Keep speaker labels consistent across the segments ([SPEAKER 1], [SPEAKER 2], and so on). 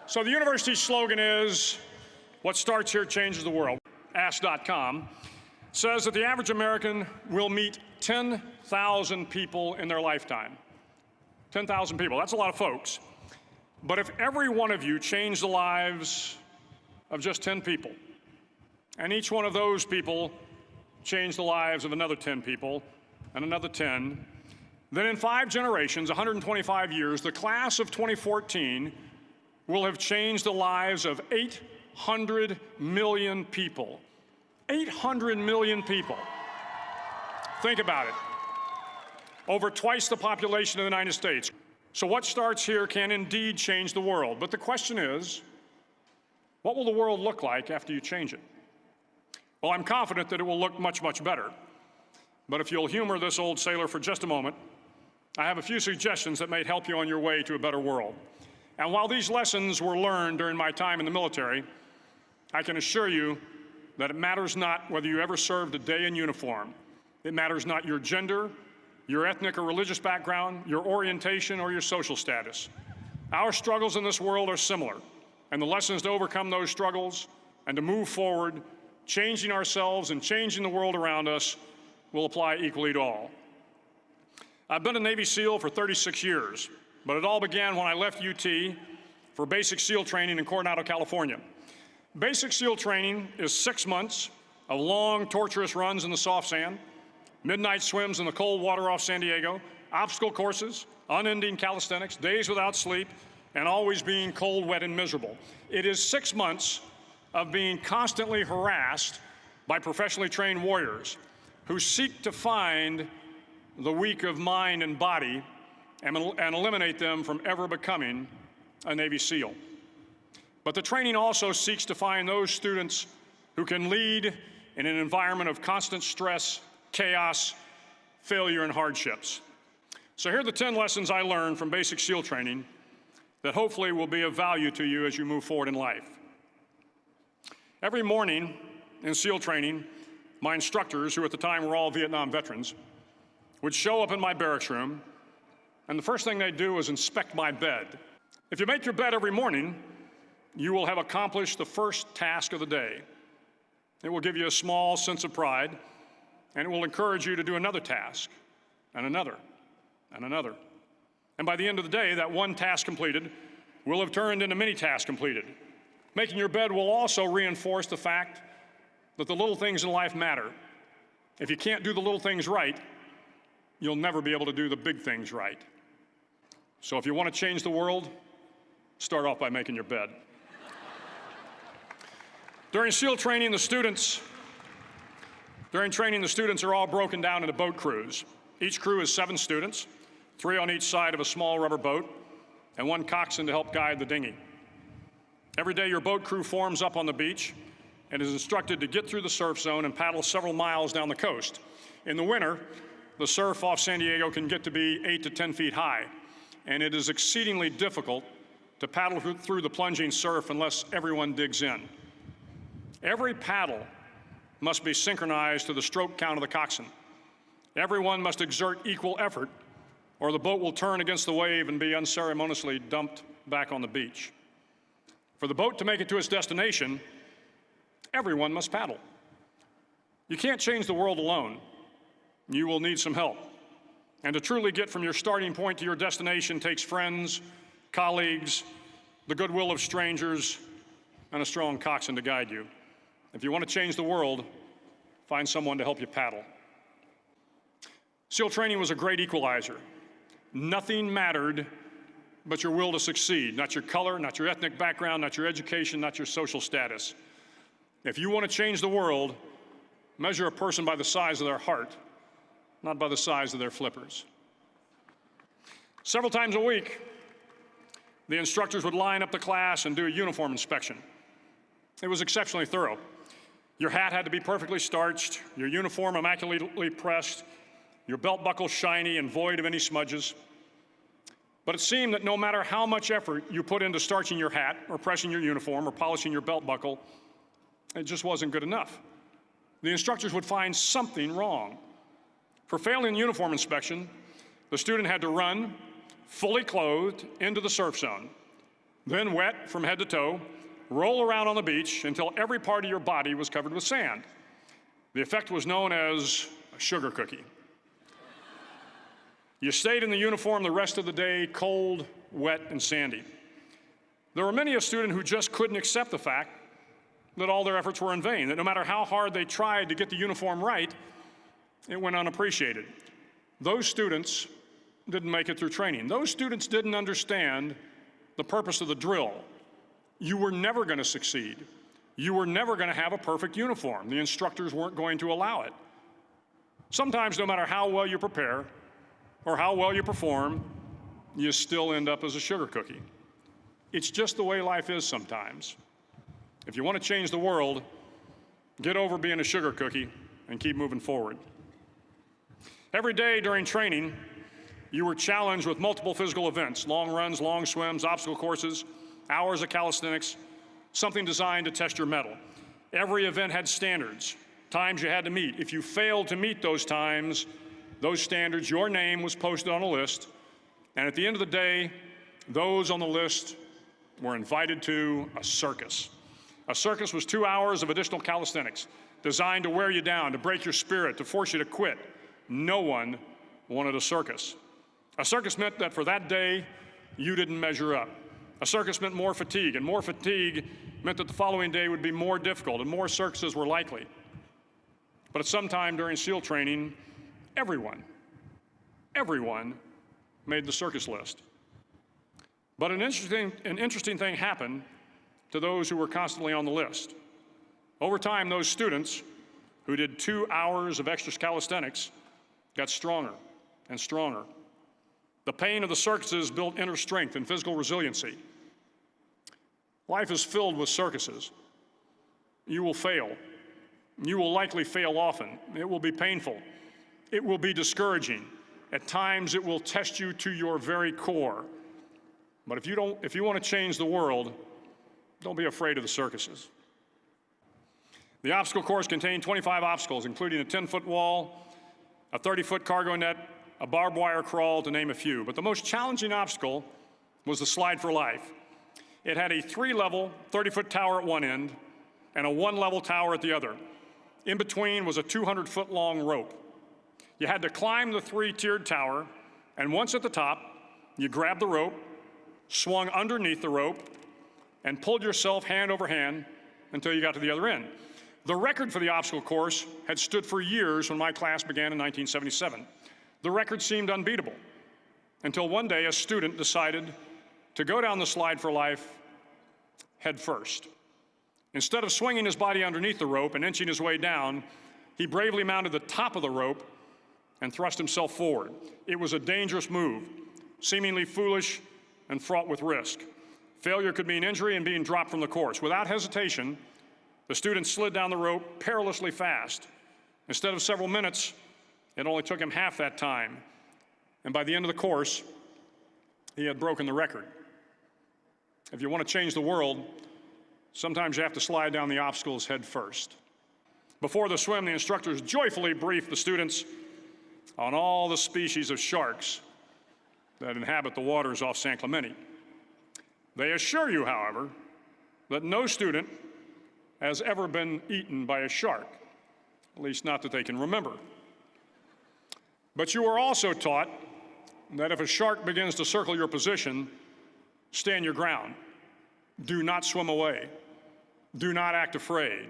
[SPEAKER 1] So the university's slogan is, what starts here changes the world. Ask.com says that the average American will meet 10,000 people in their lifetime. 10,000 people, that's a lot of folks. But if every one of you changed the lives of just 10 people, and each one of those people changed the lives of another 10 people, and another 10, then in 5 generations, 125 years, the class of 2014 will have changed the lives of 800 million people. 800 million people. Think about it. Over twice the population of the United States. So what starts here can indeed change the world. But the question is, what will the world look like after you change it? Well, I'm confident that it will look much, much better. But if you'll humor this old sailor for just a moment, I have a few suggestions that may help you on your way to a better world. And while these lessons were learned during my time in the military, I can assure you that it matters not whether you ever served a day in uniform. It matters not your gender, your ethnic or religious background, your orientation, or your social status. Our struggles in this world are similar, and the lessons to overcome those struggles and to move forward, changing ourselves and changing the world around us, will apply equally to all. I've been a Navy SEAL for 36 years, but it all began when I left UT for basic SEAL training in Coronado, California. Basic SEAL training is 6 months of long, torturous runs in the soft sand, midnight swims in the cold water off San Diego, obstacle courses, unending calisthenics, days without sleep, and always being cold, wet, and miserable. It is 6 months of being constantly harassed by professionally trained warriors who seek to find the weak of mind and body and eliminate them from ever becoming a Navy SEAL. But the training also seeks to find those students who can lead in an environment of constant stress, chaos, failure, and hardships. So here are the 10 lessons I learned from basic SEAL training that hopefully will be of value to you as you move forward in life. Every morning in SEAL training, my instructors, who at the time were all Vietnam veterans, would show up in my barracks room, and the first thing they'd do was inspect my bed. If you make your bed every morning, you will have accomplished the first task of the day. It will give you a small sense of pride, and it will encourage you to do another task, and another, and another. And by the end of the day, that one task completed will have turned into many tasks completed. Making your bed will also reinforce the fact that the little things in life matter. If you can't do the little things right, you'll never be able to do the big things right. So if you want to change the world, start off by making your bed. During SEAL training, the students are all broken down into boat crews. Each crew is 7 students, 3 on each side of a small rubber boat, and 1 coxswain to help guide the dinghy. Every day, your boat crew forms up on the beach and is instructed to get through the surf zone and paddle several miles down the coast. In the winter, the surf off San Diego can get to be 8 to 10 feet high, and it is exceedingly difficult to paddle through the plunging surf unless everyone digs in. Every paddle must be synchronized to the stroke count of the coxswain. Everyone must exert equal effort, or the boat will turn against the wave and be unceremoniously dumped back on the beach. For the boat to make it to its destination, everyone must paddle. You can't change the world alone. You will need some help. And to truly get from your starting point to your destination takes friends, colleagues, the goodwill of strangers, and a strong coxswain to guide you. If you want to change the world, find someone to help you paddle. SEAL training was a great equalizer. Nothing mattered but your will to succeed, not your color, not your ethnic background, not your education, not your social status. If you want to change the world, measure a person by the size of their heart, not by the size of their flippers. Several times a week, the instructors would line up the class and do a uniform inspection. It was exceptionally thorough. Your hat had to be perfectly starched, your uniform immaculately pressed, your belt buckle shiny and void of any smudges. But it seemed that no matter how much effort you put into starching your hat or pressing your uniform or polishing your belt buckle, it just wasn't good enough. The instructors would find something wrong. For failing the uniform inspection, the student had to run, fully clothed, into the surf zone. Then wet from head to toe, roll around on the beach until every part of your body was covered with sand. The effect was known as a sugar cookie. You stayed in the uniform the rest of the day, cold, wet, and sandy. There were many a student who just couldn't accept the fact that all their efforts were in vain, that no matter how hard they tried to get the uniform right, it went unappreciated. Those students didn't make it through training. Those students didn't understand the purpose of the drill. You were never going to succeed. You were never going to have a perfect uniform. The instructors weren't going to allow it. Sometimes, no matter how well you prepare or how well you perform, you still end up as a sugar cookie. It's just the way life is sometimes. If you want to change the world, get over being a sugar cookie and keep moving forward. Every day during training, you were challenged with multiple physical events: long runs, long swims, obstacle courses, hours of calisthenics, something designed to test your mettle. Every event had standards, times you had to meet. If you failed to meet those times, those standards, your name was posted on a list, and at the end of the day, those on the list were invited to a circus. A circus was 2 hours of additional calisthenics, designed to wear you down, to break your spirit, to force you to quit. No one wanted a circus. A circus meant that for that day, you didn't measure up. A circus meant more fatigue, and more fatigue meant that the following day would be more difficult, and more circuses were likely. But at some time during SEAL training, everyone made the circus list. But an interesting thing happened to those who were constantly on the list. Over time, those students who did 2 hours of extra calisthenics got stronger and stronger. The pain of the circuses built inner strength and physical resiliency. Life is filled with circuses. You will fail. You will likely fail often. It will be painful. It will be discouraging. At times, it will test you to your very core. But if you want to change the world, don't be afraid of the circuses. The obstacle course contained 25 obstacles, including a 10-foot wall, a 30-foot cargo net, a barbed wire crawl, to name a few. But the most challenging obstacle was the slide for life. It had a 3-level, 30-foot tower at one end and a 1-level tower at the other. In between was a 200-foot-long rope. You had to climb the 3-tiered tower, and once at the top, you grabbed the rope, swung underneath the rope, and pulled yourself hand over hand until you got to the other end. The record for the obstacle course had stood for years when my class began in 1977. The record seemed unbeatable until one day a student decided to go down the slide for life head first. Instead of swinging his body underneath the rope and inching his way down, he bravely mounted the top of the rope and thrust himself forward. It was a dangerous move, seemingly foolish and fraught with risk. Failure could mean injury and being dropped from the course. Without hesitation, the student slid down the rope perilously fast. Instead of several minutes, it only took him half that time. And by the end of the course, he had broken the record. If you want to change the world, sometimes you have to slide down the obstacles head first. Before the swim, the instructors joyfully briefed the students on all the species of sharks that inhabit the waters off San Clemente. They assure you, however, that no student has ever been eaten by a shark, at least not that they can remember. But you are also taught that if a shark begins to circle your position, stand your ground. Do not swim away. Do not act afraid.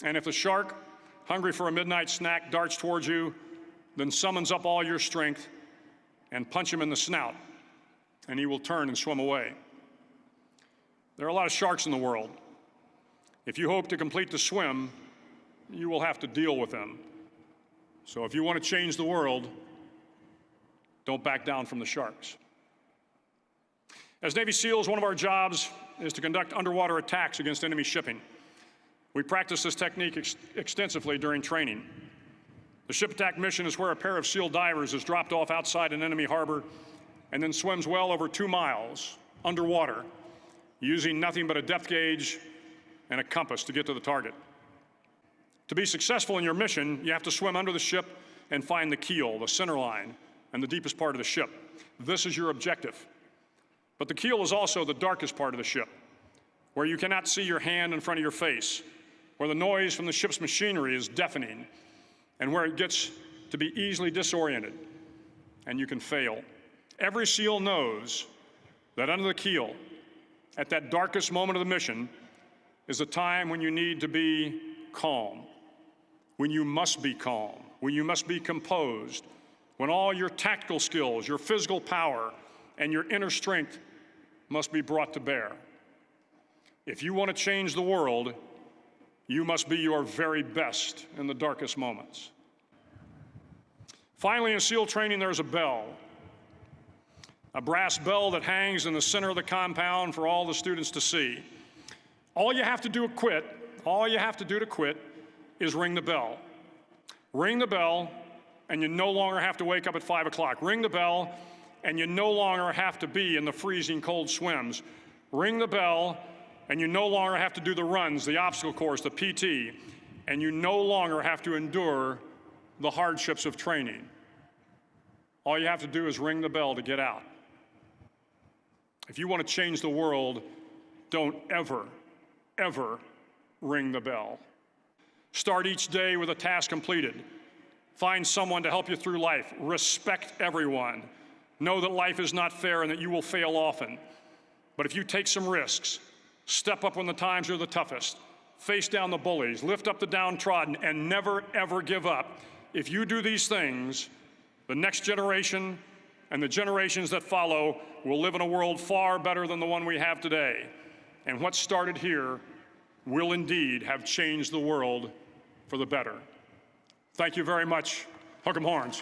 [SPEAKER 1] And if the shark, hungry for a midnight snack, darts towards you, then summons up all your strength and punch him in the snout, and he will turn and swim away. There are a lot of sharks in the world. If you hope to complete the swim, you will have to deal with them. So if you want to change the world, don't back down from the sharks. As Navy SEALs, one of our jobs is to conduct underwater attacks against enemy shipping. We practice this technique extensively during training. The ship attack mission is where a pair of SEAL divers is dropped off outside an enemy harbor and then swims well over 2 miles underwater, using nothing but a depth gauge and a compass to get to the target. To be successful in your mission, you have to swim under the ship and find the keel, the center line, and the deepest part of the ship. This is your objective. But the keel is also the darkest part of the ship, where you cannot see your hand in front of your face, where the noise from the ship's machinery is deafening, and where it gets to be easily disoriented, and you can fail. Every SEAL knows that under the keel, at that darkest moment of the mission, is a time when you need to be calm, when you must be calm, when you must be composed, when all your tactical skills, your physical power, and your inner strength must be brought to bear. If you want to change the world, you must be your very best in the darkest moments. Finally, in SEAL training, there's a bell, a brass bell that hangs in the center of the compound for all the students to see. All you have to do to quit is ring the bell. Ring the bell, and you no longer have to wake up at 5 o'clock. Ring the bell, and you no longer have to be in the freezing cold swims. Ring the bell, and you no longer have to do the runs, the obstacle course, the PT, and you no longer have to endure the hardships of training. All you have to do is ring the bell to get out. If you want to change the world, don't ever, ever ring the bell. Start each day with a task completed. Find someone to help you through life. Respect everyone. Know that life is not fair and that you will fail often. But if you take some risks, step up when the times are the toughest, face down the bullies, lift up the downtrodden, and never, ever give up. If you do these things, the next generation and the generations that follow will live in a world far better than the one we have today. And what started here will indeed have changed the world for the better. Thank you very much. Hook 'em horns.